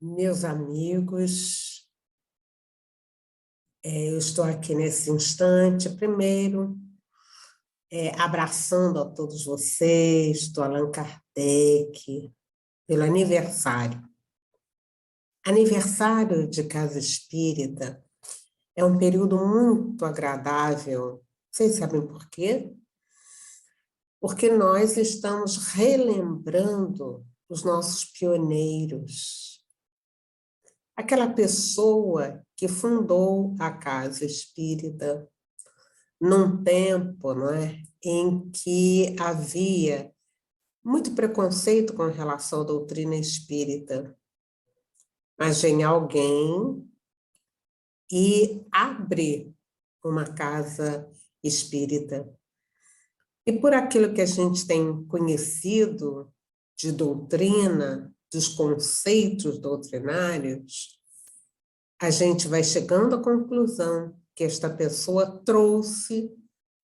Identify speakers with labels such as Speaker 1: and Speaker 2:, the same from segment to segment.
Speaker 1: Meus amigos, eu estou aqui nesse instante, primeiro, abraçando a todos vocês, do Allan Kardec, pelo aniversário. Aniversário de Casa Espírita é um período muito agradável. Vocês sabem por quê? Porque nós estamos relembrando os nossos pioneiros. Aquela pessoa que fundou a Casa Espírita num tempo, não é, em que havia muito preconceito com relação à doutrina espírita. Mas vem alguém e abre uma casa espírita. E por aquilo que a gente tem conhecido de doutrina, dos conceitos doutrinários, a gente vai chegando à conclusão que esta pessoa trouxe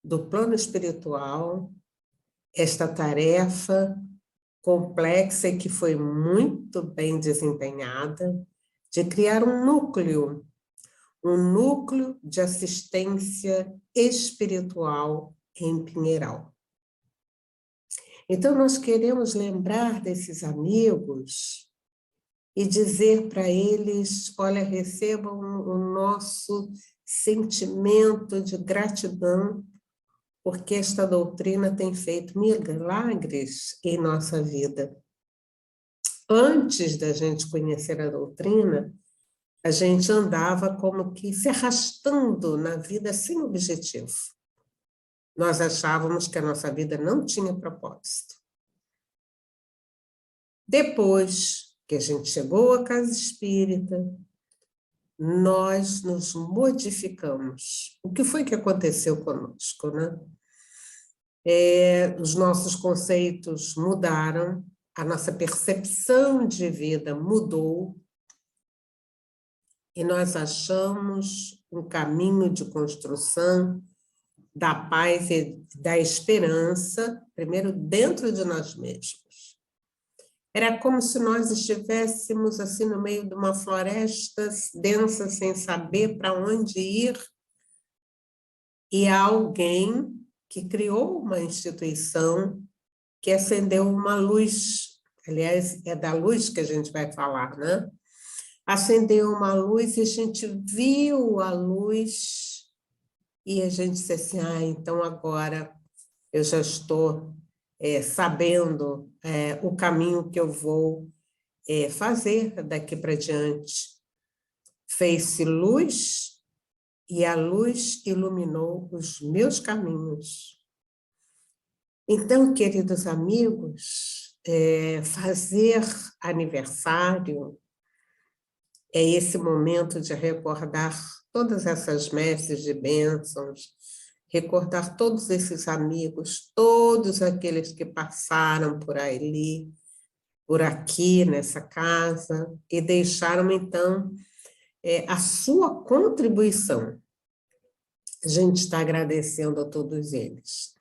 Speaker 1: do plano espiritual esta tarefa complexa e que foi muito bem desempenhada de criar um núcleo de assistência espiritual em Pinheiral. Então, nós queremos lembrar desses amigos e dizer para eles, olha, recebam o nosso sentimento de gratidão, porque esta doutrina tem feito milagres em nossa vida. Antes da gente conhecer a doutrina, a gente andava como que se arrastando na vida sem objetivo. Nós achávamos que a nossa vida não tinha propósito. Depois que a gente chegou à casa espírita, nós nos modificamos. O que foi que aconteceu conosco, né? Os nossos conceitos mudaram, a nossa percepção de vida mudou, e nós achamos um caminho de construção da paz e da esperança, primeiro dentro de nós mesmos. Era como se nós estivéssemos assim no meio de uma floresta densa, sem saber para onde ir, e há alguém que criou uma instituição que acendeu uma luz, aliás, é da luz que a gente vai falar, né? Acendeu uma luz e a gente viu a luz e a gente disse assim, então agora eu já estou sabendo o caminho que eu vou fazer daqui para diante. Fez-se luz e a luz iluminou os meus caminhos. Então, queridos amigos, fazer aniversário é esse momento de recordar todas essas mestres de bênçãos, recordar todos esses amigos, todos aqueles que passaram por ali, por aqui, nessa casa, e deixaram, então, a sua contribuição. A gente está agradecendo a todos eles.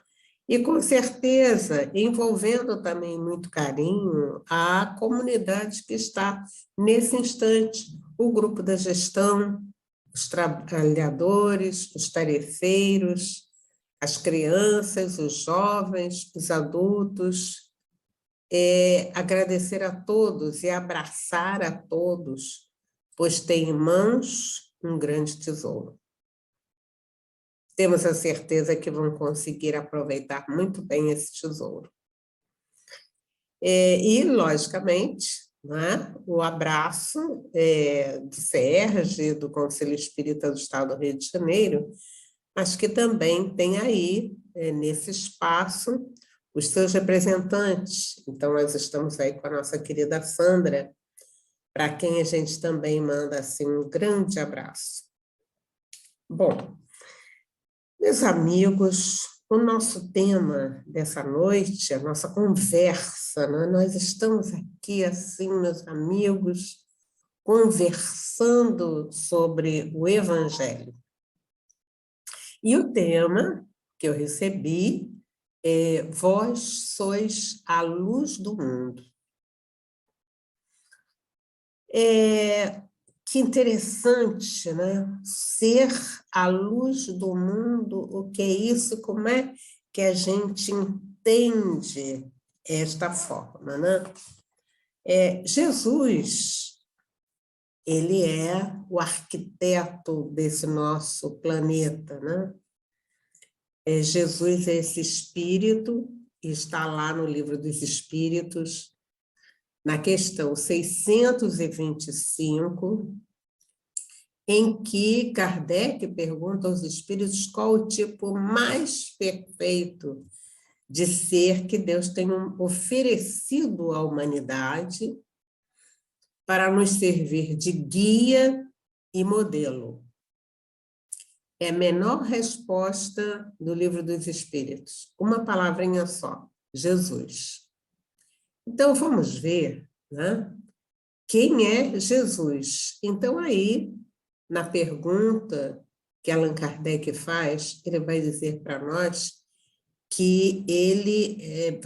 Speaker 1: E, com certeza, envolvendo também muito carinho a comunidade que está, nesse instante, o grupo da gestão, os trabalhadores, os tarefeiros, as crianças, os jovens, os adultos. Agradecer a todos e abraçar a todos, pois tem em mãos um grande tesouro. Temos a certeza que vão conseguir aproveitar muito bem esse tesouro. E, logicamente, né, o abraço do SERJ, do Conselho Espírita do Estado do Rio de Janeiro, mas que também tem aí, nesse espaço, os seus representantes. Então, nós estamos aí com a nossa querida Sandra, para quem a gente também manda assim, um grande abraço. Bom, meus amigos, o nosso tema dessa noite, a nossa conversa, né? Nós estamos aqui, assim, meus amigos, conversando sobre o Evangelho. E o tema que eu recebi é: vós sois a luz do mundo. Que interessante, né? Ser a luz do mundo, o que é isso? Como é que a gente entende esta forma, né? Jesus, ele é o arquiteto desse nosso planeta, né? Jesus é esse espírito, e está lá no Livro dos Espíritos, na questão 625, em que Kardec pergunta aos espíritos qual o tipo mais perfeito de ser que Deus tem oferecido à humanidade para nos servir de guia e modelo. É a menor resposta do Livro dos Espíritos. Uma palavrinha só, Jesus. Então, vamos ver, né? Quem é Jesus? Então, aí, na pergunta que Allan Kardec faz, ele vai dizer para nós que ele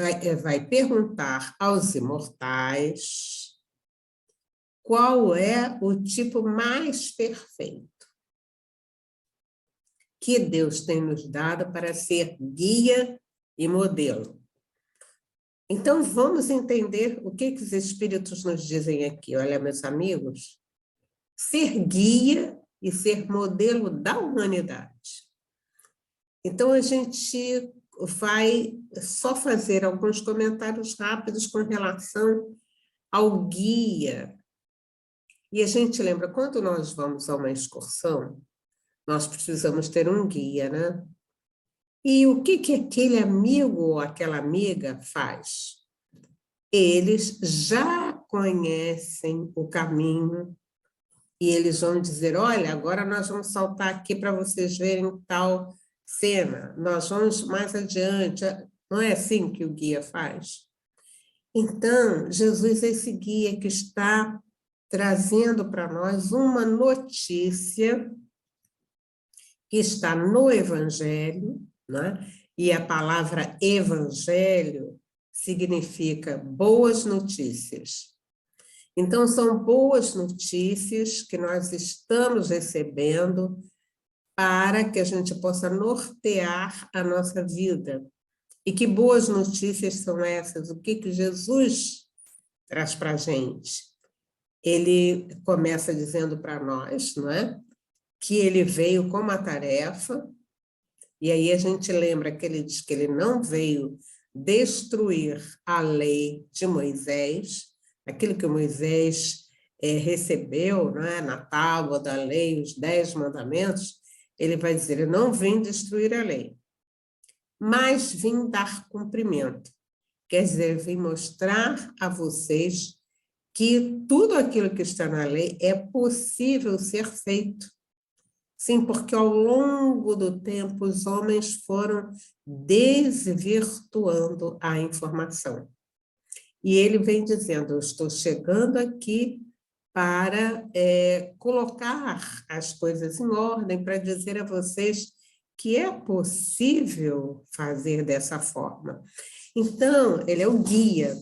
Speaker 1: vai perguntar aos imortais qual é o tipo mais perfeito que Deus tem nos dado para ser guia e modelo. Então, vamos entender o que os espíritos nos dizem aqui. Olha, meus amigos, ser guia e ser modelo da humanidade. Então, a gente vai só fazer alguns comentários rápidos com relação ao guia. E a gente lembra, quando nós vamos a uma excursão, nós precisamos ter um guia, né? E o que aquele amigo ou aquela amiga faz? Eles já conhecem o caminho e eles vão dizer, olha, agora nós vamos saltar aqui para vocês verem tal cena, nós vamos mais adiante. Não é assim que o guia faz? Então, Jesus é esse guia que está trazendo para nós uma notícia que está no Evangelho, né? E a palavra Evangelho significa boas notícias. Então, são boas notícias que nós estamos recebendo para que a gente possa nortear a nossa vida. E que boas notícias são essas? O que Jesus traz para a gente? Ele começa dizendo para nós, não é? Que ele veio com uma tarefa, e aí a gente lembra que ele diz que ele não veio destruir a lei de Moisés, aquilo que Moisés recebeu, não é? Na tábua da lei, os 10 mandamentos, ele vai dizer, eu não vim destruir a lei, mas vim dar cumprimento. Quer dizer, vim mostrar a vocês que tudo aquilo que está na lei é possível ser feito. Sim, porque ao longo do tempo os homens foram desvirtuando a informação. E ele vem dizendo, eu estou chegando aqui para colocar as coisas em ordem, para dizer a vocês que é possível fazer dessa forma. Então, ele é o guia,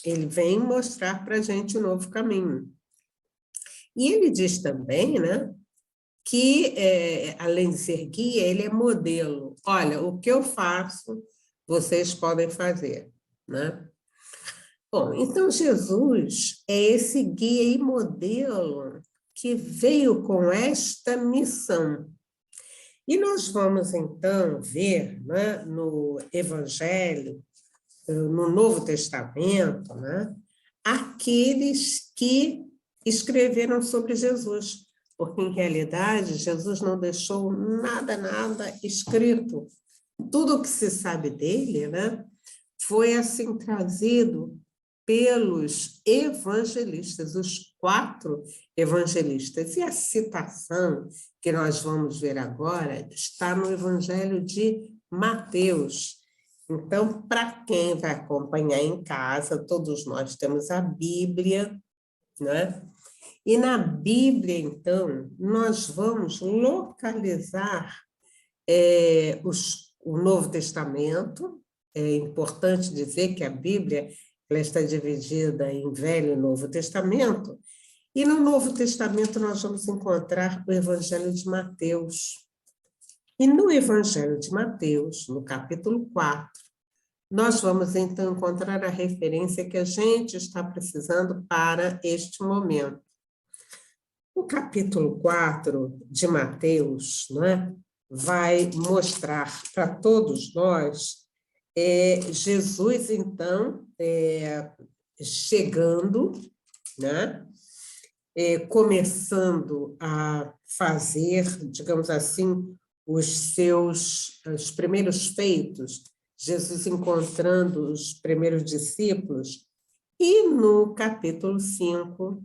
Speaker 1: ele vem mostrar para a gente um novo caminho. E ele diz também, né, que, além de ser guia, ele é modelo. Olha, o que eu faço, vocês podem fazer, né? Bom, então Jesus é esse guia e modelo que veio com esta missão. E nós vamos, então, ver, né, no Evangelho, no Novo Testamento, né, aqueles que escreveram sobre Jesus, porque, em realidade, Jesus não deixou nada escrito. Tudo o que se sabe dele, né, foi, assim, trazido pelos evangelistas, os 4 evangelistas. E a citação que nós vamos ver agora está no Evangelho de Mateus. Então, para quem vai acompanhar em casa, todos nós temos a Bíblia, né? E na Bíblia, então, nós vamos localizar o Novo Testamento. É importante dizer que a Bíblia ela está dividida em Velho e Novo Testamento, e no Novo Testamento nós vamos encontrar o Evangelho de Mateus. E no Evangelho de Mateus, no capítulo 4, nós vamos então encontrar a referência que a gente está precisando para este momento. O capítulo 4 de Mateus, né, vai mostrar para todos nós Jesus, então, chegando, né, começando a fazer, digamos assim, os primeiros feitos, Jesus encontrando os primeiros discípulos, e no capítulo 5,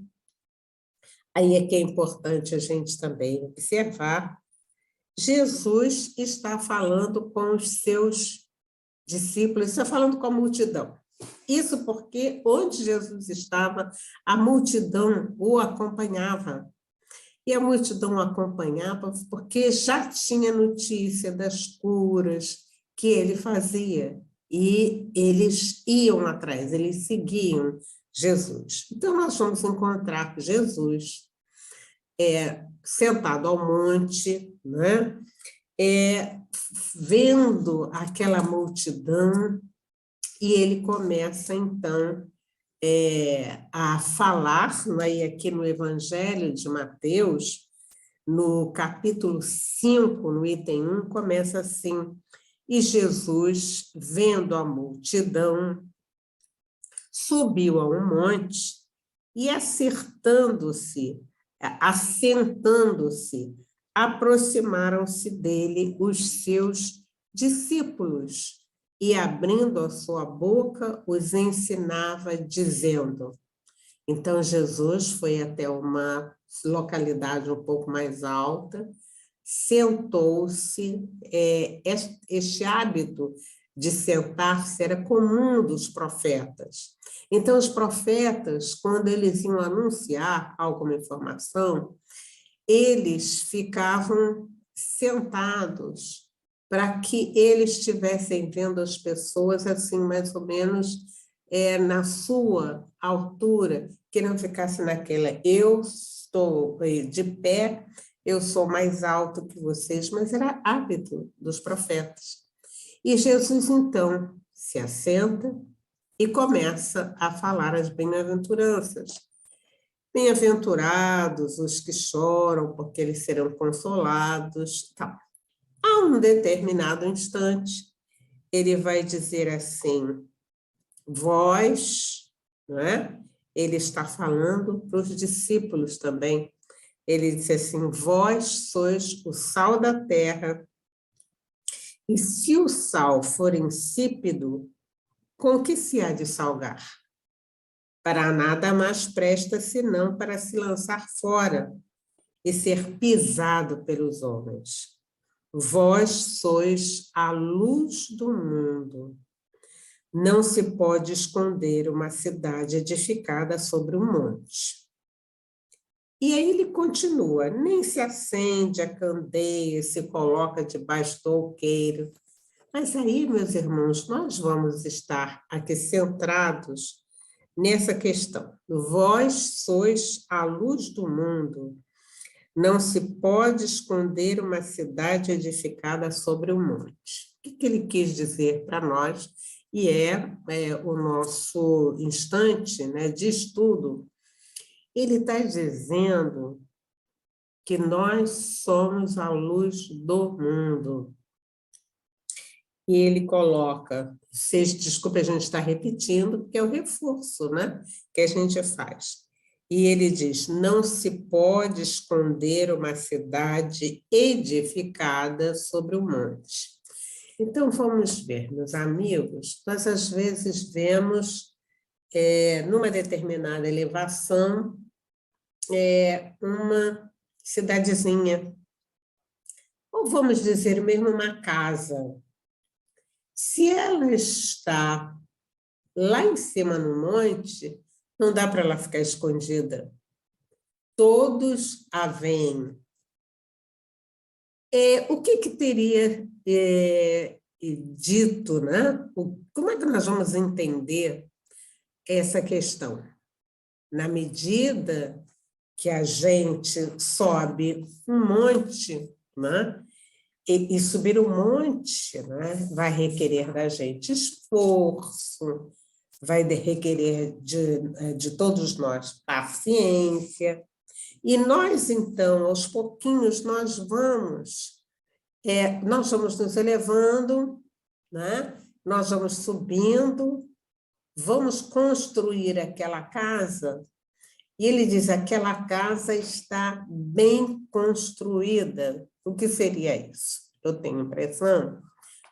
Speaker 1: aí é que é importante a gente também observar, Jesus está falando com os seus discípulos, está falando com a multidão. Isso porque onde Jesus estava, a multidão o acompanhava. E a multidão o acompanhava porque já tinha notícia das curas que ele fazia. E eles iam atrás, eles seguiam Jesus. Então, nós vamos encontrar Jesus sentado ao monte, né? Vendo aquela multidão, e ele começa, então, a falar, né? E aqui no Evangelho de Mateus, no capítulo 5, no item 1, começa assim: e Jesus, vendo a multidão, subiu a um monte e, assentando-se, aproximaram-se dele os seus discípulos e, abrindo a sua boca, os ensinava, dizendo... Então, Jesus foi até uma localidade um pouco mais alta, sentou-se. Este hábito de sentar-se era comum dos profetas. Então, os profetas, quando eles iam anunciar alguma informação, eles ficavam sentados para que eles estivessem vendo as pessoas assim, mais ou menos na sua altura, que não ficasse naquela, eu estou de pé, eu sou mais alto que vocês, mas era hábito dos profetas. E Jesus, então, se assenta e começa a falar as bem-aventuranças. Bem-aventurados os que choram, porque eles serão consolados. Tal. A um determinado instante, ele vai dizer assim, vós, né? Ele está falando para os discípulos também. Ele diz assim, vós sois o sal da terra, e se o sal for insípido, com que se há de salgar? Para nada mais presta senão para se lançar fora e ser pisado pelos homens. Vós sois a luz do mundo. Não se pode esconder uma cidade edificada sobre um monte. E aí ele continua, nem se acende a candeia, se coloca debaixo do alqueire. Mas aí, meus irmãos, nós vamos estar aqui centrados nessa questão. Vós sois a luz do mundo. Não se pode esconder uma cidade edificada sobre um monte. O que ele quis dizer para nós? E o nosso instante, né, de estudo. Ele está dizendo que nós somos a luz do mundo. E ele coloca, desculpa, a gente está repetindo, porque é o reforço, né, que a gente faz. E ele diz, não se pode esconder uma cidade edificada sobre um monte. Então, vamos ver, meus amigos, nós às vezes vemos numa determinada elevação uma cidadezinha, ou vamos dizer mesmo uma casa. Se ela está lá em cima no monte, não dá para ela ficar escondida. Todos a veem. O que teria dito, né? Como é que nós vamos entender essa questão. Na medida que a gente sobe um monte, né? E subir um monte, né? Vai requerer da gente esforço, vai requerer de todos nós paciência. E nós, então, aos pouquinhos, nós vamos nos elevando, né? Nós vamos subindo, vamos construir aquela casa. E ele diz, aquela casa está bem construída. O que seria isso? Eu tenho impressão,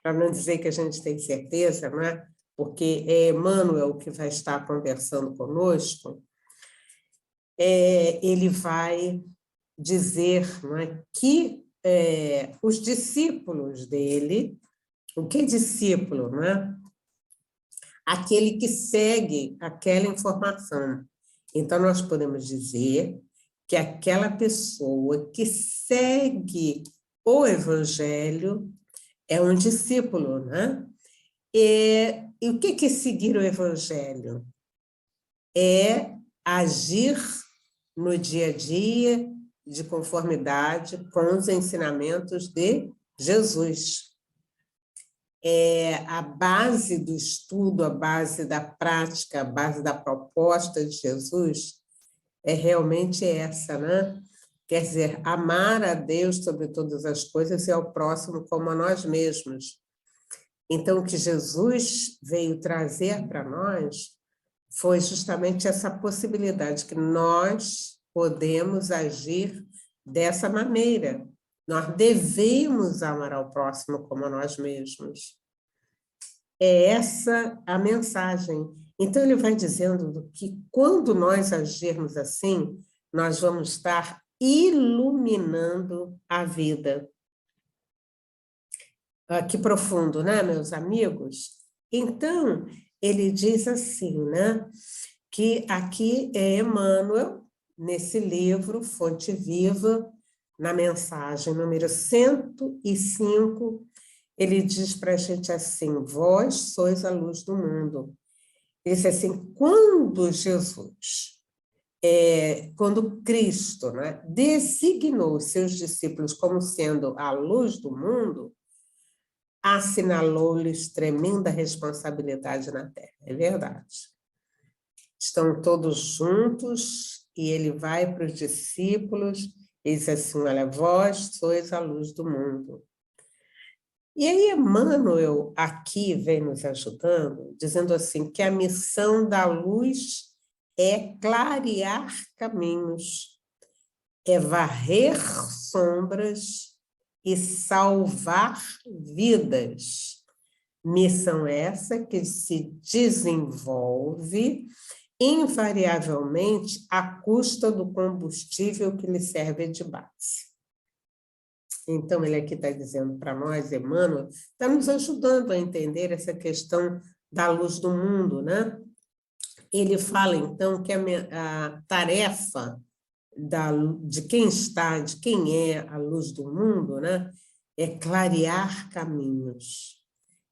Speaker 1: para não dizer que a gente tem certeza, né? Porque é Emmanuel que vai estar conversando conosco, ele vai dizer, não é, que os discípulos dele, o que é discípulo, né? Aquele que segue aquela informação. Então, nós podemos dizer que aquela pessoa que segue o Evangelho é um discípulo, né? E o que é seguir o Evangelho? É agir no dia a dia de conformidade com os ensinamentos de Jesus. A base do estudo, a base da prática, a base da proposta de Jesus é realmente essa, né? Quer dizer, amar a Deus sobre todas as coisas e ao próximo como a nós mesmos. Então, o que Jesus veio trazer para nós foi justamente essa possibilidade que nós podemos agir dessa maneira. Nós devemos amar ao próximo como a nós mesmos. É essa a mensagem. Então, ele vai dizendo que quando nós agirmos assim, nós vamos estar iluminando a vida. Que profundo, né, meus amigos? Então, ele diz assim, né, que aqui é Emmanuel, nesse livro, Fonte Viva, na mensagem número 105, ele diz para a gente assim, vós sois a luz do mundo. Ele diz assim, quando Cristo, né, designou seus discípulos como sendo a luz do mundo, assinalou-lhes tremenda responsabilidade na Terra. É verdade. Estão todos juntos e ele vai para os discípulos e diz assim, olha, vós sois a luz do mundo. E aí Emmanuel aqui vem nos ajudando, dizendo assim, que a missão da luz é clarear caminhos, é varrer sombras e salvar vidas. Missão essa que se desenvolve invariavelmente à custa do combustível que lhe serve de base. Então, ele aqui está dizendo para nós, Emmanuel, está nos ajudando a entender essa questão da luz do mundo, né? Ele fala, então, que a tarefa de quem é a luz do mundo, né? É clarear caminhos,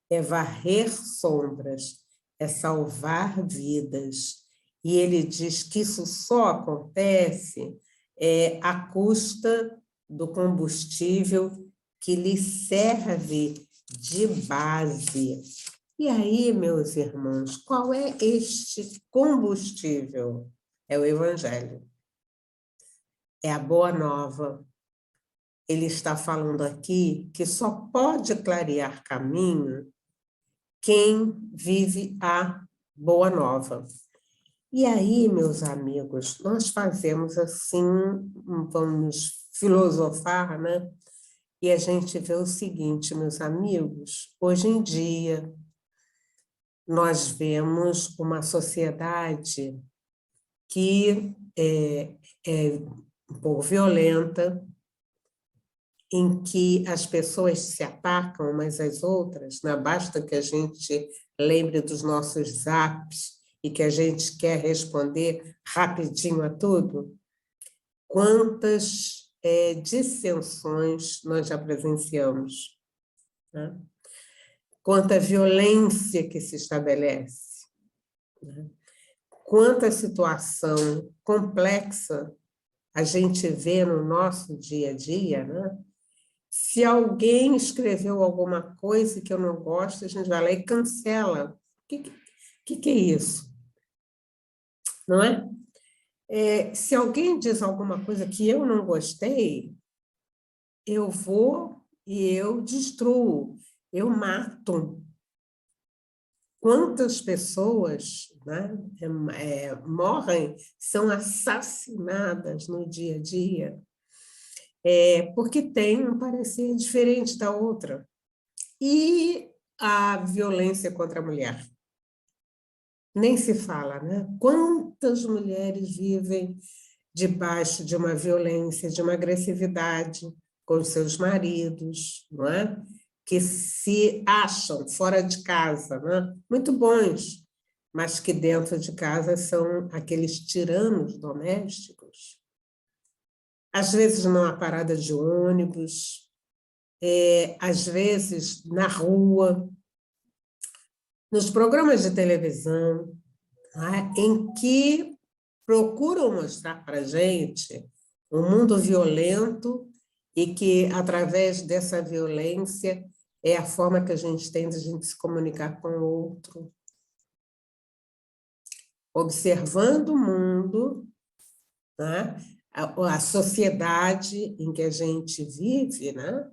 Speaker 1: é varrer sombras, é salvar vidas. E ele diz que isso só acontece à custa do combustível que lhe serve de base. E aí, meus irmãos, qual é este combustível? É o Evangelho. É a Boa Nova. Ele está falando aqui que só pode clarear caminho quem vive a Boa Nova. E aí, meus amigos, nós fazemos assim, vamos filosofar, né? E a gente vê o seguinte, meus amigos, hoje em dia, nós vemos uma sociedade que é um pouco violenta, em que as pessoas se atacam umas às outras, né? Basta que a gente lembre dos nossos zaps e que a gente quer responder rapidinho a tudo. Quantas dissensões nós já presenciamos, né? Quanta violência que se estabelece, né? quanta situação complexa a gente vê no nosso dia a dia, né? Se alguém escreveu alguma coisa que eu não gosto, a gente vai lá e cancela. O que é isso? Não é? Se alguém diz alguma coisa que eu não gostei, eu vou e eu destruo, eu mato. Quantas pessoas, né, morrem, são assassinadas no dia a dia, porque tem um parecer diferente da outra. E a violência contra a mulher? Nem se fala, né? Quantas mulheres vivem debaixo de uma violência, de uma agressividade com seus maridos, não é? Que se acham fora de casa, né? Muito bons, mas que dentro de casa são aqueles tiranos domésticos. Às vezes numa parada de ônibus, às vezes na rua, nos programas de televisão, né, em que procuram mostrar para a gente um mundo violento e que, através dessa violência, é a forma que a gente tem de a gente se comunicar com o outro. Observando o mundo, né, a sociedade em que a gente vive, né,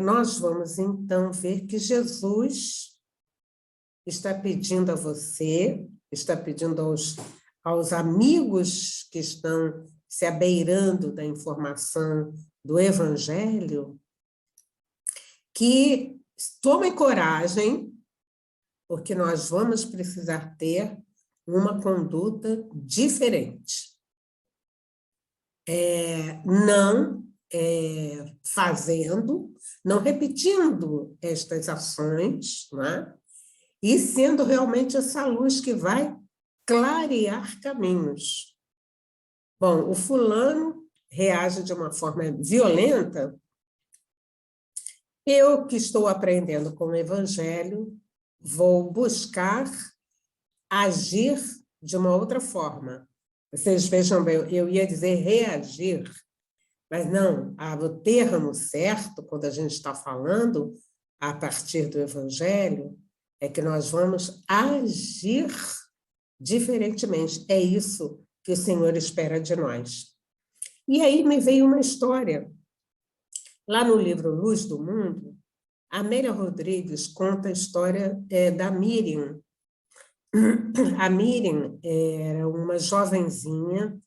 Speaker 1: nós vamos, então, ver que Jesus está pedindo a você, está pedindo aos amigos que estão se abeirando da informação do Evangelho, que tomem coragem, porque nós vamos precisar ter uma conduta diferente. Não fazendo, não repetindo estas ações, não é? E sendo realmente essa luz que vai clarear caminhos. Bom, o fulano reage de uma forma violenta. Eu, que estou aprendendo com o Evangelho, vou buscar agir de uma outra forma. Vocês vejam bem, eu ia dizer reagir, mas não, o termo certo, quando a gente está falando a partir do Evangelho, é que nós vamos agir diferentemente. É isso que o Senhor espera de nós. E aí me veio uma história. Lá no livro Luz do Mundo, a Amélia Rodrigues conta a história da Miriam. A Miriam era uma jovenzinha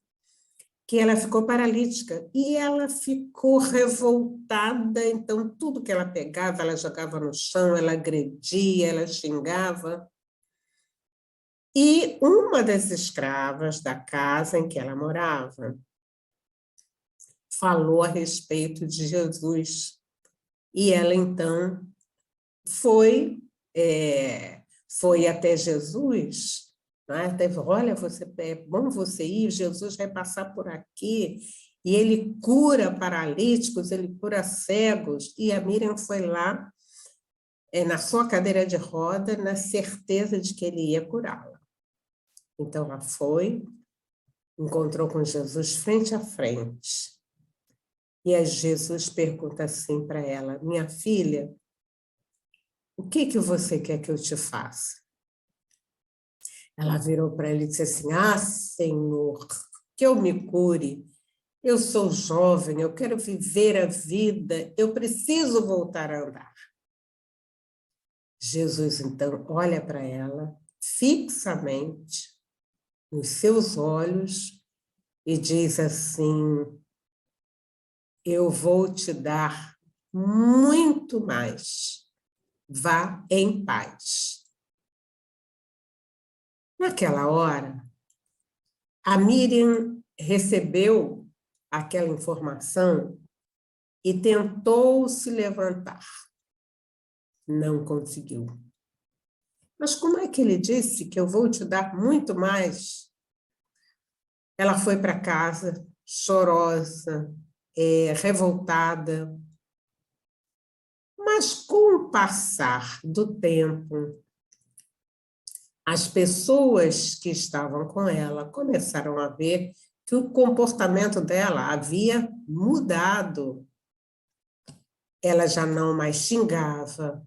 Speaker 1: que ela ficou paralítica e ela ficou revoltada, então tudo que ela pegava, ela jogava no chão, ela agredia, ela xingava. E uma das escravas da casa em que ela morava falou a respeito de Jesus. E ela, então, foi até Jesus, né? Teve, olha, é bom você ir, Jesus vai passar por aqui, e ele cura paralíticos, ele cura cegos, e a Miriam foi lá, na sua cadeira de roda, na certeza de que ele ia curá-la. Então, ela foi, encontrou com Jesus frente a frente, e aí Jesus pergunta assim para ela, minha filha, o que você quer que eu te faça? Ela virou para ele e disse assim, Senhor, que eu me cure, eu sou jovem, eu quero viver a vida, eu preciso voltar a andar. Jesus, então, olha para ela fixamente nos seus olhos e diz assim, eu vou te dar muito mais. Vá em paz. Naquela hora, a Miriam recebeu aquela informação e tentou se levantar. Não conseguiu. Mas como é que ele disse que eu vou te dar muito mais? Ela foi para casa, chorosa, revoltada. Mas com o passar do tempo, As pessoas que estavam com ela começaram a ver que o comportamento dela havia mudado. Ela já não mais xingava,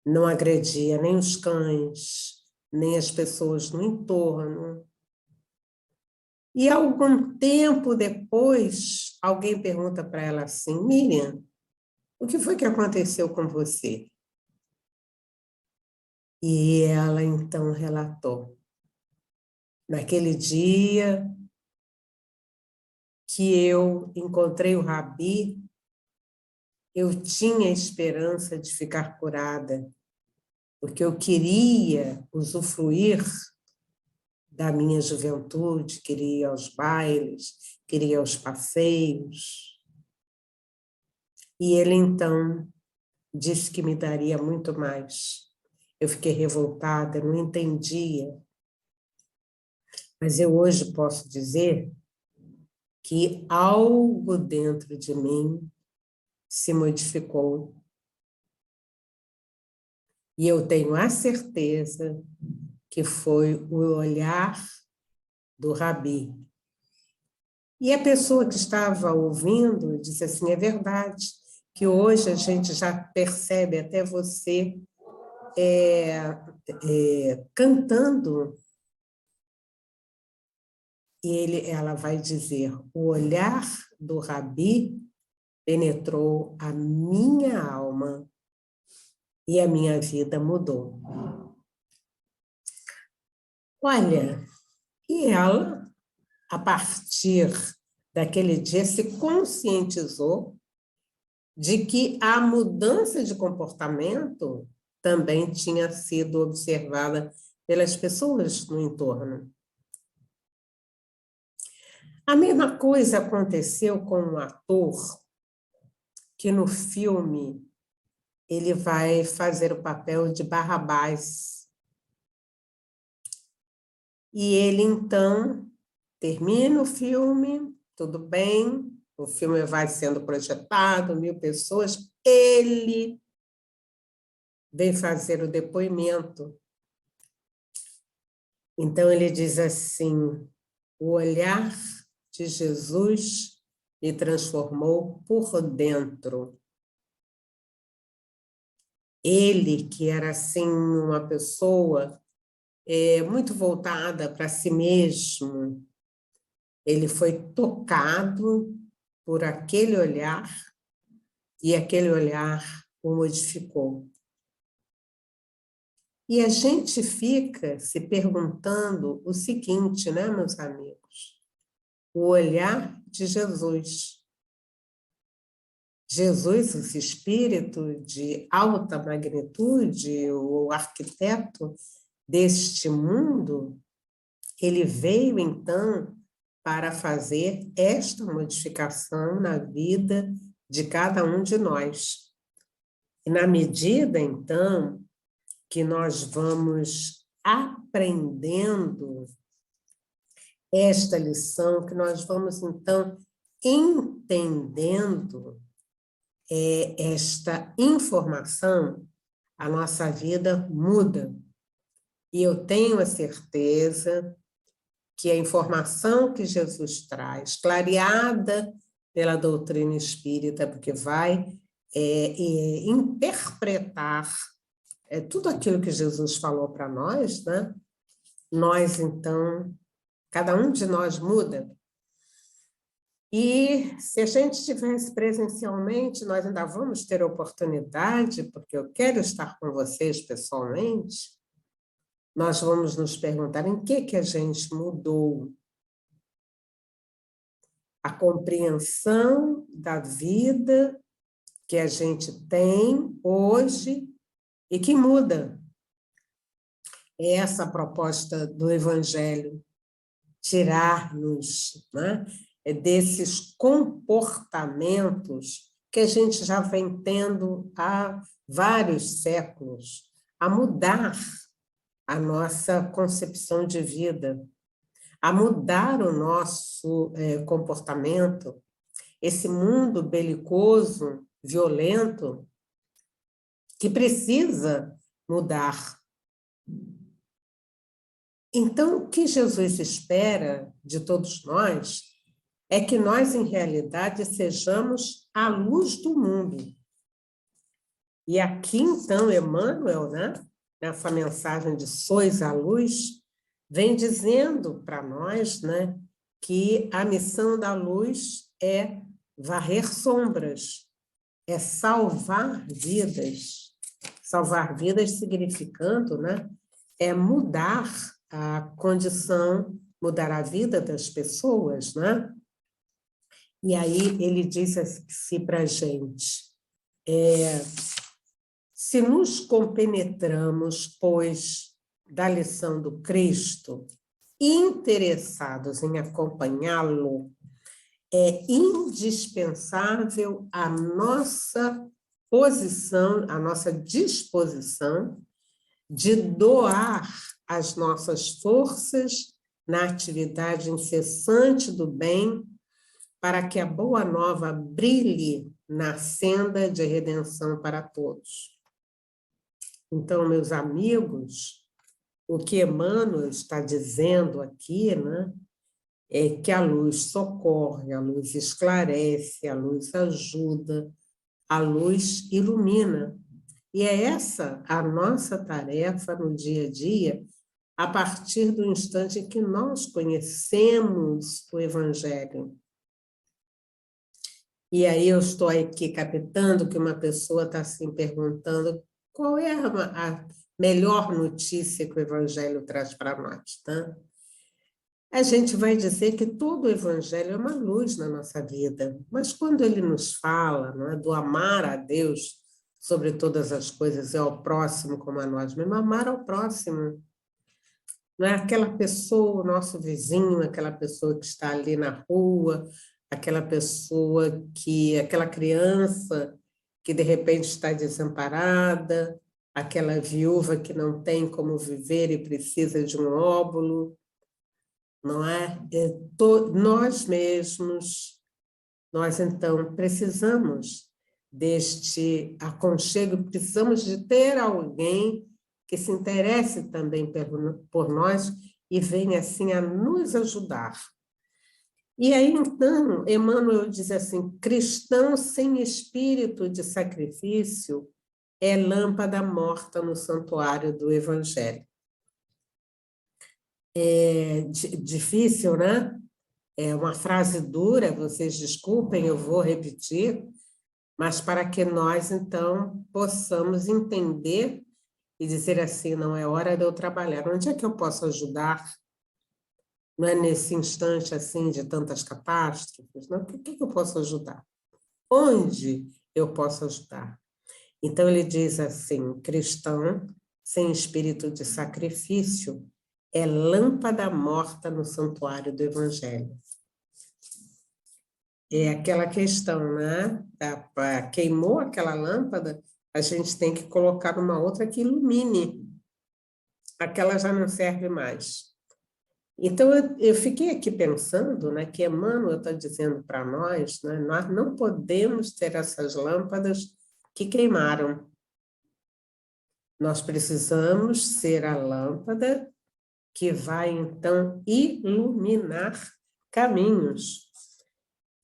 Speaker 1: não agredia nem os cães, nem as pessoas no entorno. E algum tempo depois, alguém pergunta para ela assim: Miriam, o que foi que aconteceu com você? E ela então relatou: naquele dia que eu encontrei o Rabi, eu tinha esperança de ficar curada, porque eu queria usufruir da minha juventude, queria ir aos bailes, queria ir aos passeios. E ele então disse que me daria muito mais. Eu fiquei revoltada, não entendia. Mas eu hoje posso dizer que algo dentro de mim se modificou. E eu tenho a certeza que foi o olhar do Rabi. E a pessoa que estava ouvindo disse assim: é verdade, que hoje a gente já percebe até você cantando. E ela vai dizer: o olhar do Rabi penetrou a minha alma e a minha vida mudou. Olha, e ela, a partir daquele dia, se conscientizou de que a mudança de comportamento também tinha sido observada pelas pessoas no entorno. A mesma coisa aconteceu com um ator que no filme ele vai fazer o papel de Barrabás. E ele, então, termina o filme, tudo bem, o filme vai sendo projetado, 1000 pessoas, ele vem fazer o depoimento. Então, ele diz assim: o olhar de Jesus me transformou por dentro. Ele, que era assim uma pessoa muito voltada para si mesmo, ele foi tocado por aquele olhar e aquele olhar o modificou. E a gente fica se perguntando o seguinte, né, meus amigos? O olhar de Jesus. Jesus, esse espírito de alta magnitude, o arquiteto deste mundo, ele veio, então, para fazer esta modificação na vida de cada um de nós. E na medida, então, que nós vamos aprendendo esta lição, que nós vamos, então, entendendo esta informação, a nossa vida muda. E eu tenho a certeza que a informação que Jesus traz, clareada pela doutrina espírita, porque vai interpretar tudo aquilo que Jesus falou para nós, né? Nós, então, cada um de nós muda. E se a gente estivesse presencialmente, nós ainda vamos ter oportunidade, porque eu quero estar com vocês pessoalmente, nós vamos nos perguntar em que a gente mudou. A compreensão da vida que a gente tem hoje e que muda. É essa a proposta do Evangelho, tirar-nos, né, desses comportamentos que a gente já vem tendo há vários séculos, a mudar a nossa concepção de vida, a mudar o nosso comportamento. Esse mundo belicoso, violento, que precisa mudar. Então, o que Jesus espera de todos nós é que nós, em realidade, sejamos a luz do mundo. E aqui, então, Emmanuel, né, nessa mensagem de Sois a Luz, vem dizendo para nós, né, que a missão da luz é varrer sombras, é salvar vidas. Salvar vidas significando, né, é mudar a condição, mudar a vida das pessoas, né? E aí ele diz assim para a gente, se nos compenetramos, pois, da lição do Cristo, interessados em acompanhá-lo, é indispensável a nossa posição, a nossa disposição de doar as nossas forças na atividade incessante do bem, para que a boa nova brilhe na senda de redenção para todos. Então, meus amigos, o que Emmanuel está dizendo aqui, né, é que a luz socorre, a luz esclarece, a luz ajuda, a luz ilumina. E é essa a nossa tarefa no dia a dia, a partir do instante em que nós conhecemos o Evangelho. E aí eu estou aqui captando que uma pessoa está assim perguntando qual é a melhor notícia que o Evangelho traz para nós, tá? A gente vai dizer que todo o Evangelho é uma luz na nossa vida, mas quando ele nos fala, não é, do amar a Deus sobre todas as coisas e ao próximo como a nós mesmos, amar ao próximo, não é aquela pessoa, o nosso vizinho, aquela pessoa que está ali na rua, aquela pessoa aquela criança que de repente está desamparada, aquela viúva que não tem como viver e precisa de um óbolo, não é? Nós mesmos, nós então precisamos deste aconchego, precisamos de ter alguém que se interesse também por nós e venha assim a nos ajudar. E aí, então, Emmanuel diz assim, cristão sem espírito de sacrifício é lâmpada morta no santuário do Evangelho. É difícil, né? É uma frase dura, vocês desculpem, eu vou repetir, mas para que nós, então, possamos entender e dizer assim, não é hora de eu trabalhar, onde é que eu posso ajudar? Não é nesse instante, assim, de tantas catástrofes, não? Por que eu posso ajudar? Onde eu posso ajudar? Então, ele diz assim, cristão sem espírito de sacrifício é lâmpada morta no santuário do Evangelho. É aquela questão, né? Queimou aquela lâmpada, a gente tem que colocar uma outra que ilumine. Aquela já não serve mais. Então, eu fiquei aqui pensando, né, que Emmanuel está dizendo para nós, né, nós não podemos ter essas lâmpadas que queimaram. Nós precisamos ser a lâmpada que vai, então, iluminar caminhos.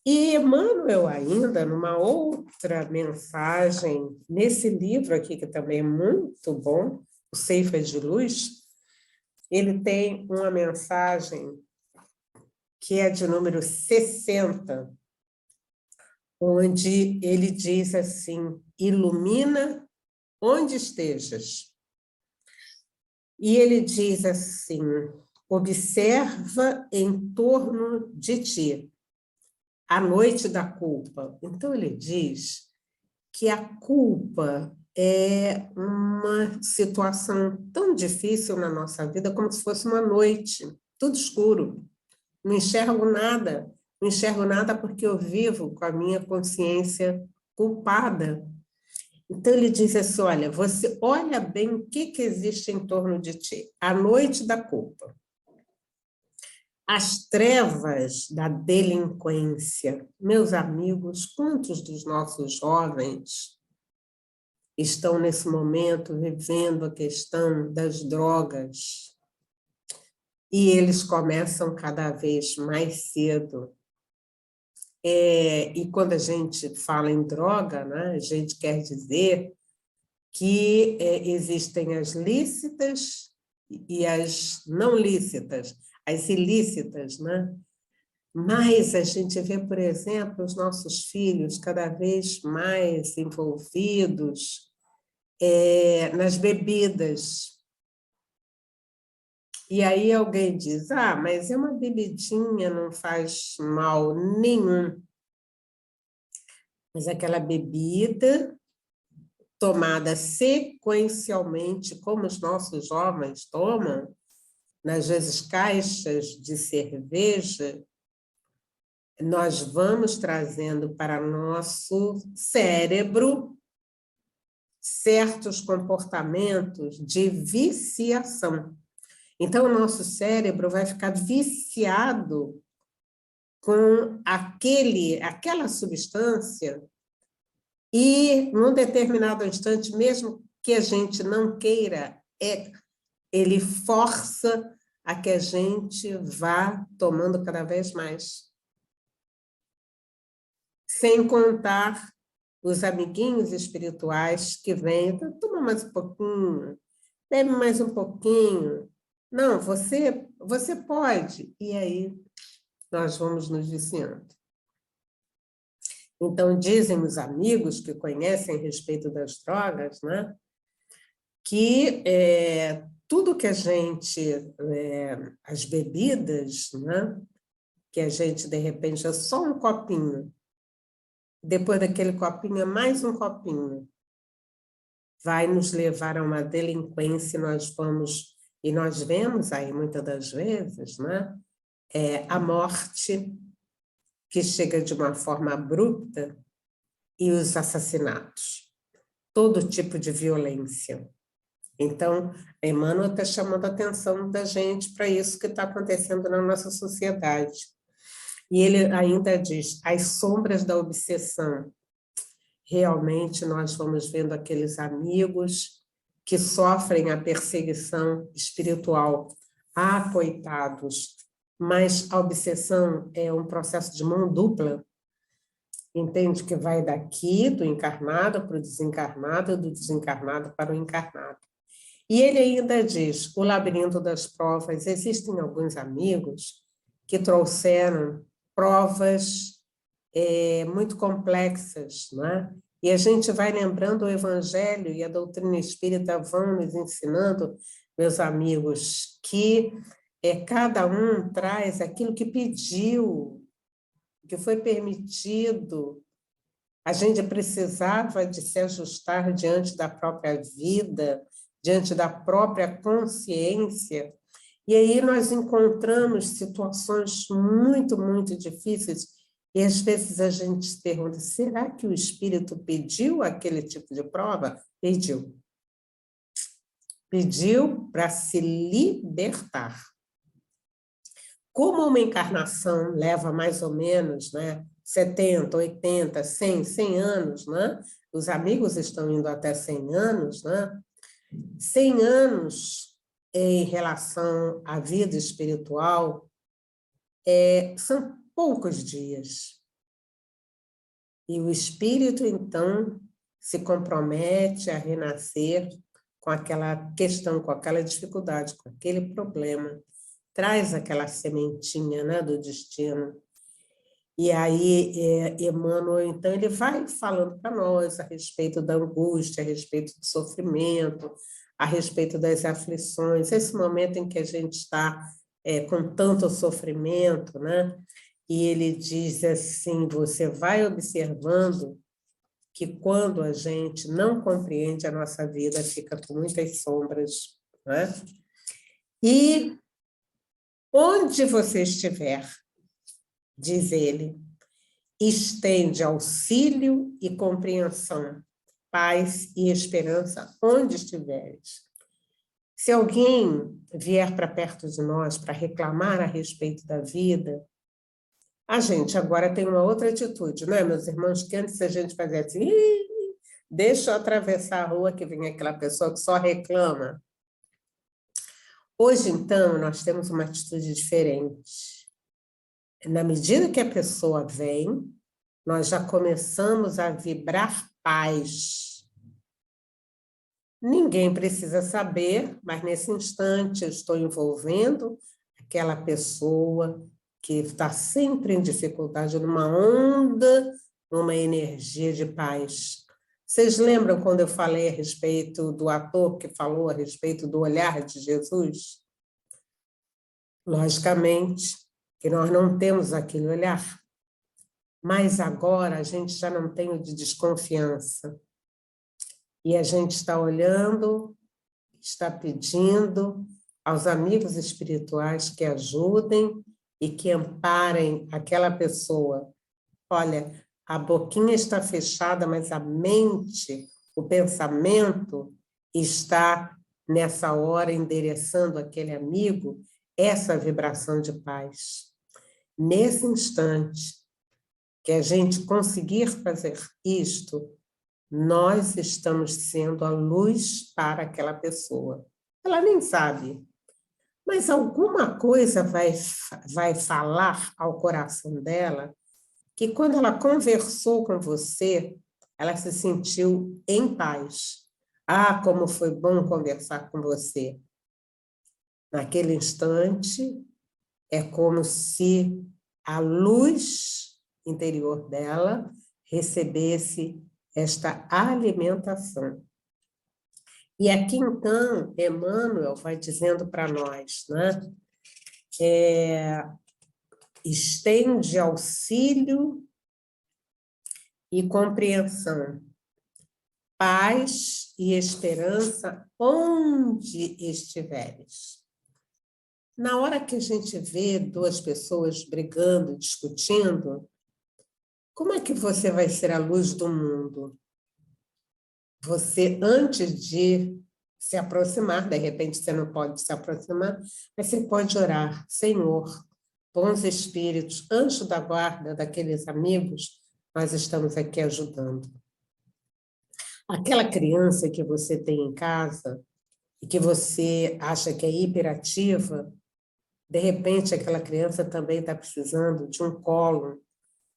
Speaker 1: E Emmanuel ainda, numa outra mensagem, nesse livro aqui, que também é muito bom, O Ceifas de Luz, ele tem uma mensagem que é de número 60, onde ele diz assim, ilumina onde estejas. E ele diz assim, observa em torno de ti, a noite da culpa. Então, ele diz que a culpa é uma situação tão difícil na nossa vida como se fosse uma noite, tudo escuro. Não enxergo nada porque eu vivo com a minha consciência culpada. Então, ele diz assim, olha, você olha bem o que existe em torno de ti. A noite da culpa. As trevas da delinquência. Meus amigos, quantos dos nossos jovens estão nesse momento vivendo a questão das drogas, e eles começam cada vez mais cedo. E quando a gente fala em droga, né, a gente quer dizer que existem as lícitas e as não lícitas, as ilícitas, né? Mas a gente vê, por exemplo, os nossos filhos cada vez mais envolvidos nas bebidas. E aí alguém diz, mas é uma bebidinha, não faz mal nenhum. Mas aquela bebida tomada sequencialmente, como os nossos jovens tomam, nas vezes caixas de cerveja, nós vamos trazendo para nosso cérebro certos comportamentos de viciação. Então, o nosso cérebro vai ficar viciado com aquela substância e, num determinado instante, mesmo que a gente não queira, ele força a que a gente vá tomando cada vez mais. Sem contar os amiguinhos espirituais que vêm, toma mais um pouquinho, bebe mais um pouquinho. Não, você pode. E aí nós vamos nos viciando. Então, dizem os amigos que conhecem a respeito das drogas, né, que tudo que a gente, as bebidas, né, que a gente, de repente, é só um copinho, depois daquele copinho é mais um copinho, vai nos levar a uma delinquência, e nós vemos aí, muitas das vezes, né, a morte que chega de uma forma abrupta e os assassinatos, todo tipo de violência. Então, Emmanuel está chamando a atenção da gente para isso que está acontecendo na nossa sociedade. E ele ainda diz, as sombras da obsessão. Realmente, nós vamos vendo aqueles amigos que sofrem a perseguição espiritual. Coitados! Mas a obsessão é um processo de mão dupla, entende? Que vai daqui, do encarnado para o desencarnado, do desencarnado para o encarnado. E ele ainda diz, o labirinto das provas, existem alguns amigos que trouxeram provas muito complexas, né? E a gente vai lembrando o Evangelho e a doutrina espírita vão nos ensinando, meus amigos, que cada um traz aquilo que pediu, que foi permitido. A gente precisava de se ajustar diante da própria vida, diante da própria consciência. E aí nós encontramos situações muito, muito difíceis. E às vezes a gente se pergunta, será que o espírito pediu aquele tipo de prova? Pediu. Pediu para se libertar. Como uma encarnação leva mais ou menos, né, 70, 80, 100 anos, né? Os amigos estão indo até 100 anos, né? 100 anos em relação à vida espiritual são poucos dias. E o espírito, então, se compromete a renascer com aquela questão, com aquela dificuldade, com aquele problema. Traz aquela sementinha, né, do destino. E aí, Emmanuel, então, ele vai falando para nós a respeito da angústia, a respeito do sofrimento, a respeito das aflições, esse momento em que a gente está com tanto sofrimento, né? E ele diz assim, você vai observando que quando a gente não compreende a nossa vida, fica com muitas sombras, né? E onde você estiver, diz ele, estende auxílio e compreensão, paz e esperança onde estiveres. Se alguém vier para perto de nós para reclamar a respeito da vida, a gente agora tem uma outra atitude, não é, meus irmãos? Que antes a gente fazia assim, deixa eu atravessar a rua que vem aquela pessoa que só reclama. Hoje, então, nós temos uma atitude diferente. Na medida que a pessoa vem, nós já começamos a vibrar paz. Ninguém precisa saber, mas nesse instante eu estou envolvendo aquela pessoa que está sempre em dificuldade, numa onda, numa energia de paz. Vocês lembram quando eu falei a respeito do ator que falou a respeito do olhar de Jesus? Logicamente que nós não temos aquele olhar, mas agora a gente já não tem o de desconfiança. E a gente está olhando, está pedindo aos amigos espirituais que ajudem e que amparem aquela pessoa. Olha, a boquinha está fechada, mas a mente, o pensamento está nessa hora endereçando aquele amigo essa vibração de paz. Nesse instante que a gente conseguir fazer isto, nós estamos sendo a luz para aquela pessoa. Ela nem sabe, mas alguma coisa vai falar ao coração dela que quando ela conversou com você, ela se sentiu em paz. Ah, como foi bom conversar com você. Naquele instante, é como se a luz interior dela recebesse esta alimentação. E aqui, então, Emmanuel vai dizendo para nós, né? Estende auxílio e compreensão, paz e esperança onde estiveres. Na hora que a gente vê duas pessoas brigando, discutindo, como é que você vai ser a luz do mundo? Você, antes de se aproximar, de repente você não pode se aproximar, mas você pode orar: Senhor, bons espíritos, anjo da guarda daqueles amigos, nós estamos aqui ajudando. Aquela criança que você tem em casa e que você acha que é hiperativa, de repente aquela criança também está precisando de um colo,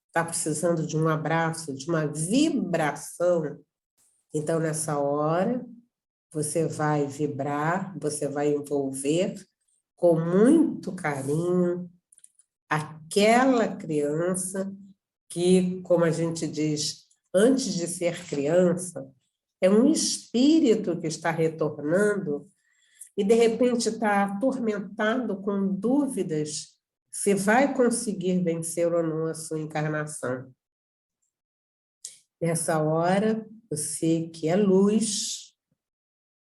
Speaker 1: está precisando de um abraço, de uma vibração. Então, nessa hora, você vai vibrar, você vai envolver com muito carinho aquela criança que, como a gente diz, antes de ser criança, é um espírito que está retornando e, de repente, está atormentado com dúvidas se vai conseguir vencer ou não a sua encarnação. Nessa hora, você que é luz,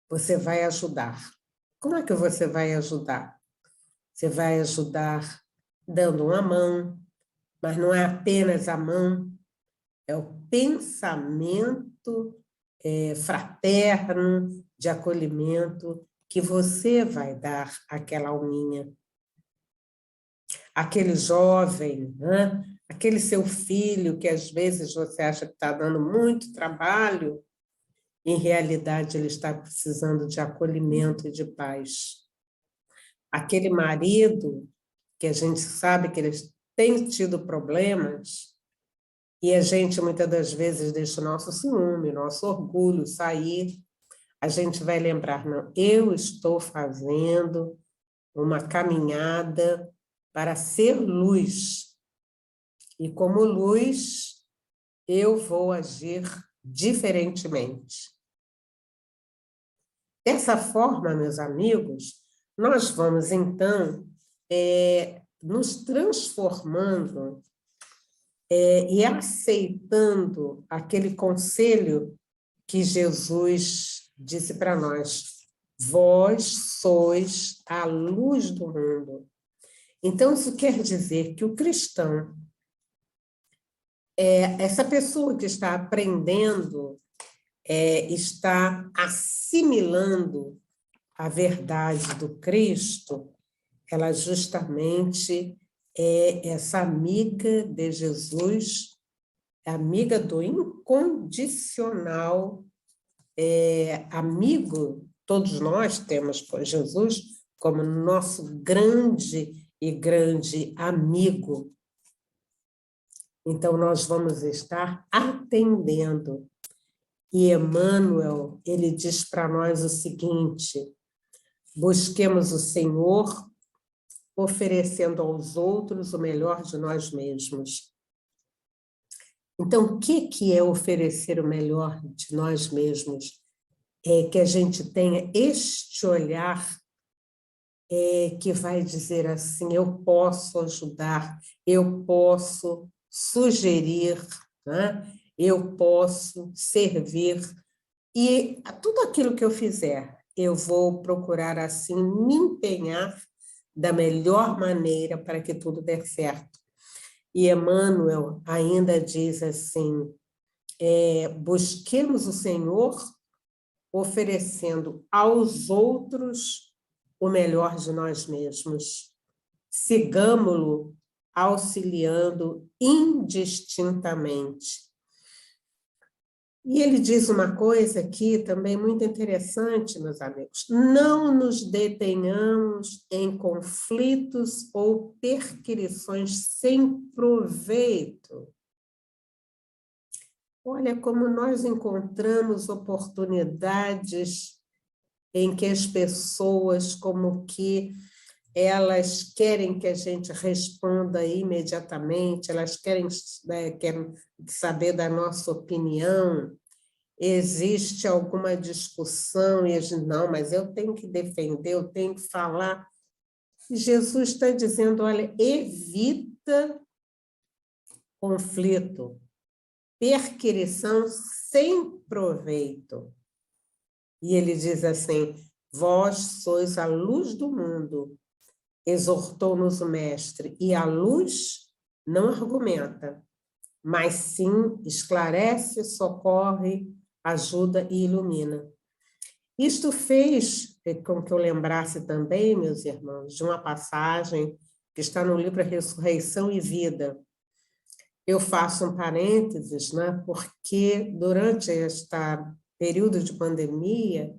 Speaker 1: você vai ajudar. Como é que você vai ajudar? Você vai ajudar dando uma mão, mas não é apenas a mão, é o pensamento fraterno, de acolhimento, que você vai dar àquela alminha. Aquele jovem, né? Aquele seu filho que às vezes você acha que está dando muito trabalho, em realidade ele está precisando de acolhimento e de paz. Aquele marido que a gente sabe que ele tem tido problemas e a gente muitas das vezes deixa o nosso ciúme, nosso orgulho sair, a gente vai lembrar, não, eu estou fazendo uma caminhada para ser luz. E como luz, eu vou agir diferentemente. Dessa forma, meus amigos, nós vamos, então, nos transformando e aceitando aquele conselho que Jesus disse para nós: vós sois a luz do mundo. Então, isso quer dizer que o cristão, essa pessoa que está aprendendo, está assimilando a verdade do Cristo, ela justamente é essa amiga de Jesus, amiga do incondicional, amigo, todos nós temos por Jesus, como nosso grande e grande amigo. Então, nós vamos estar atendendo. E Emmanuel, ele diz para nós o seguinte: busquemos o Senhor, oferecendo aos outros o melhor de nós mesmos. Então, o que é oferecer o melhor de nós mesmos? É que a gente tenha este olhar que vai dizer assim: eu posso ajudar, eu posso sugerir, né? Eu posso servir, e tudo aquilo que eu fizer, eu vou procurar assim me empenhar da melhor maneira para que tudo dê certo. E Emmanuel ainda diz assim: busquemos o Senhor oferecendo aos outros o melhor de nós mesmos. Sigamo-lo auxiliando indistintamente. E ele diz uma coisa aqui também muito interessante, meus amigos: não nos detenhamos em conflitos ou perquirições sem proveito. Olha como nós encontramos oportunidades em que as pessoas, como que elas querem que a gente responda imediatamente, elas querem saber da nossa opinião, existe alguma discussão e a gente, não, mas eu tenho que defender, eu tenho que falar. E Jesus está dizendo: olha, evita conflito, perquirição sem proveito. E ele diz assim: vós sois a luz do mundo, exortou-nos o Mestre, e a luz não argumenta, mas sim esclarece, socorre, ajuda e ilumina. Isto fez com que eu lembrasse também, meus irmãos, de uma passagem que está no livro Ressurreição e Vida. Eu faço um parênteses, né, porque durante este período de pandemia,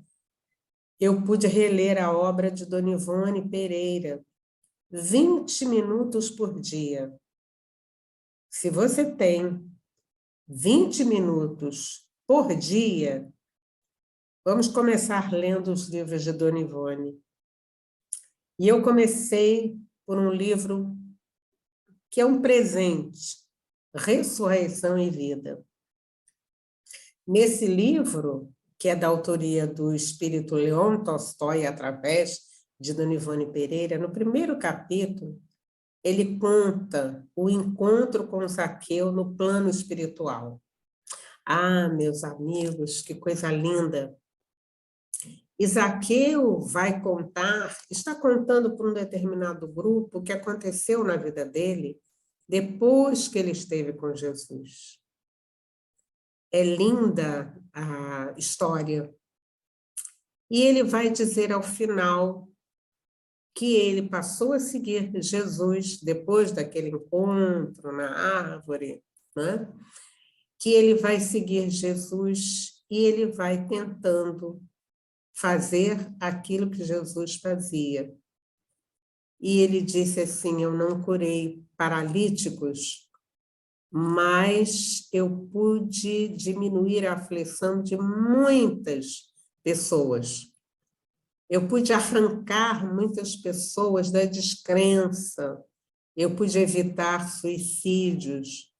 Speaker 1: eu pude reler a obra de Dona Ivone Pereira, 20 minutos por dia. Se você tem 20 minutos por dia, vamos começar lendo os livros de Dona Ivone. E eu comecei por um livro que é um presente, Ressurreição e Vida. Nesse livro, que é da autoria do espírito Leon Tolstói, através de Dona Ivone Pereira, no primeiro capítulo, ele conta o encontro com Zaqueu no plano espiritual. Ah, meus amigos, que coisa linda! E Zaqueu vai contar, está contando para um determinado grupo o que aconteceu na vida dele depois que ele esteve com Jesus. É linda a história. E ele vai dizer ao final que ele passou a seguir Jesus depois daquele encontro na árvore, né? Que ele vai seguir Jesus e ele vai tentando fazer aquilo que Jesus fazia. E ele disse assim: eu não curei paralíticos, mas eu pude diminuir a aflição de muitas pessoas. Eu pude arrancar muitas pessoas da descrença, eu pude evitar suicídios,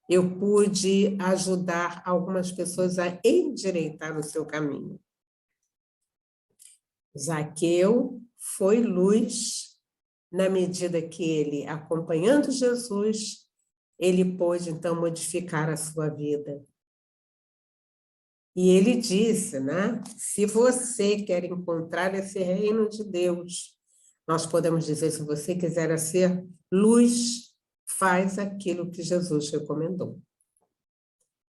Speaker 1: eu pude ajudar algumas pessoas a endireitar o seu caminho. Zaqueu foi luz na medida que ele, acompanhando Jesus, ele pôde então modificar a sua vida. E ele disse, né? Se você quer encontrar esse reino de Deus, nós podemos dizer, se você quiser ser luz, faz aquilo que Jesus recomendou.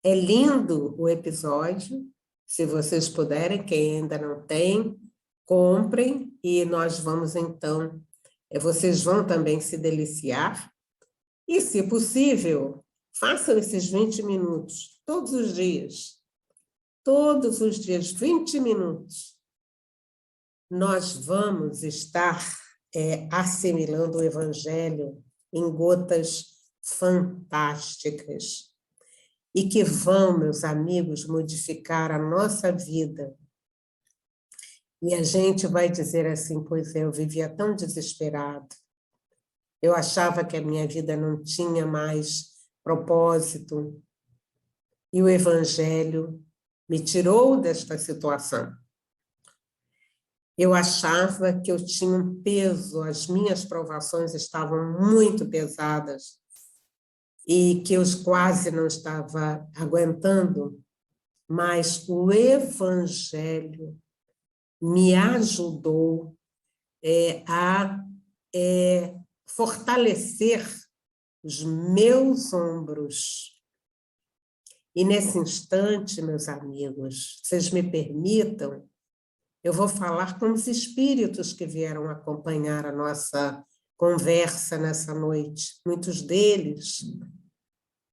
Speaker 1: É lindo o episódio, se vocês puderem, quem ainda não tem, comprem e nós vamos então, vocês vão também se deliciar e, se possível, façam esses 20 minutos todos os dias, 20 minutos. nós vamos estar assimilando o Evangelho em gotas fantásticas e que vão, meus amigos, modificar a nossa vida. E a gente vai dizer assim, pois é, eu vivia tão desesperado, eu achava que a minha vida não tinha mais propósito, e o Evangelho me tirou desta situação. Eu achava que eu tinha um peso, as minhas provações estavam muito pesadas e que eu quase não estava aguentando, mas o Evangelho me ajudou a fortalecer os meus ombros. E nesse instante, meus amigos, vocês me permitam, eu vou falar com os espíritos que vieram acompanhar a nossa conversa nessa noite. Muitos deles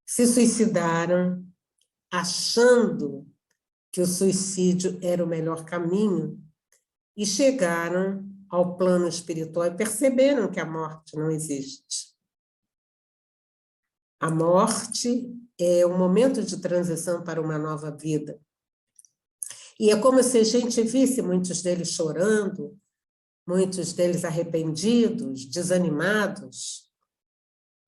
Speaker 1: se suicidaram achando que o suicídio era o melhor caminho e chegaram ao plano espiritual e perceberam que a morte não existe. A morte é um momento de transição para uma nova vida. E é como se a gente visse muitos deles chorando, muitos deles arrependidos, desanimados.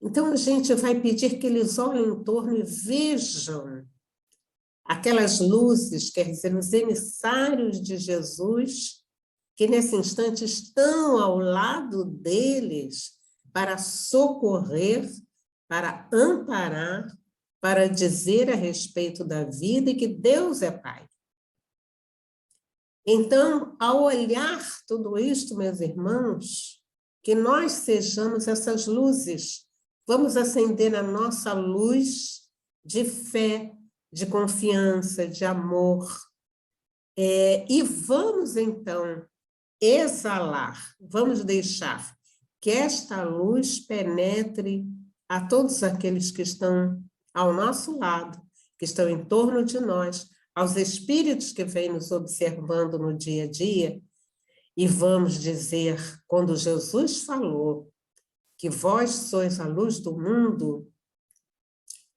Speaker 1: Então, a gente vai pedir que eles olhem em torno e vejam aquelas luzes, quer dizer, os emissários de Jesus, que nesse instante estão ao lado deles para socorrer, para amparar, para dizer a respeito da vida e que Deus é Pai. Então, ao olhar tudo isto, meus irmãos, que nós sejamos essas luzes, vamos acender a nossa luz de fé, de confiança, de amor, e vamos, então, exalar, vamos deixar que esta luz penetre a todos aqueles que estão ao nosso lado, que estão em torno de nós, aos espíritos que vêm nos observando no dia a dia, e vamos dizer, quando Jesus falou que vós sois a luz do mundo,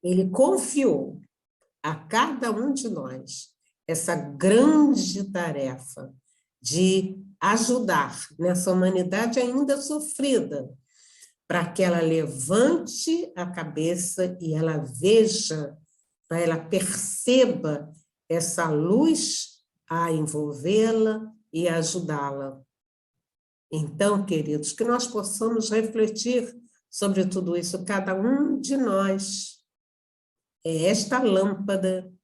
Speaker 1: ele confiou a cada um de nós essa grande tarefa de ajudar nessa humanidade ainda sofrida, para que ela levante a cabeça e ela veja, para ela perceba essa luz a envolvê-la e ajudá-la. Então, queridos, que nós possamos refletir sobre tudo isso, cada um de nós. É esta lâmpada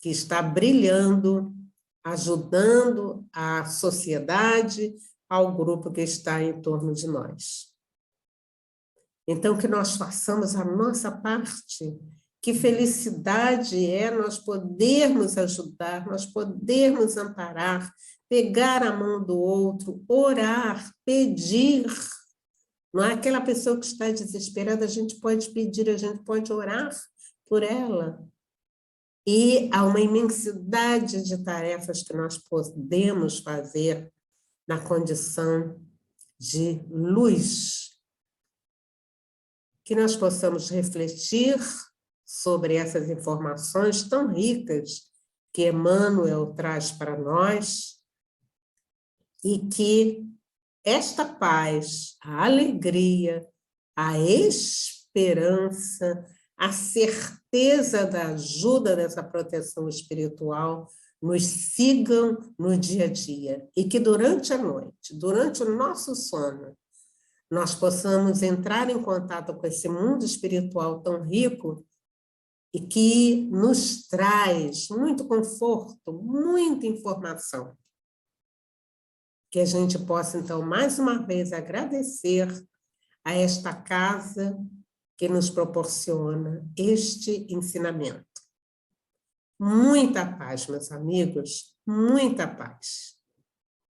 Speaker 1: que está brilhando, ajudando a sociedade, ao grupo que está em torno de nós. Então, que nós façamos a nossa parte. Que felicidade é nós podermos ajudar, nós podermos amparar, pegar a mão do outro, orar, pedir. Não é aquela pessoa que está desesperada, a gente pode pedir, a gente pode orar por ela. E há uma imensidade de tarefas que nós podemos fazer na condição de luz. Que nós possamos refletir sobre essas informações tão ricas que Emmanuel traz para nós e que esta paz, a alegria, a esperança, a certeza da ajuda dessa proteção espiritual nos sigam no dia a dia e que durante a noite, durante o nosso sono, nós possamos entrar em contato com esse mundo espiritual tão rico e que nos traz muito conforto, muita informação. Que a gente possa, então, mais uma vez agradecer a esta casa que nos proporciona este ensinamento. Muita paz, meus amigos, muita paz.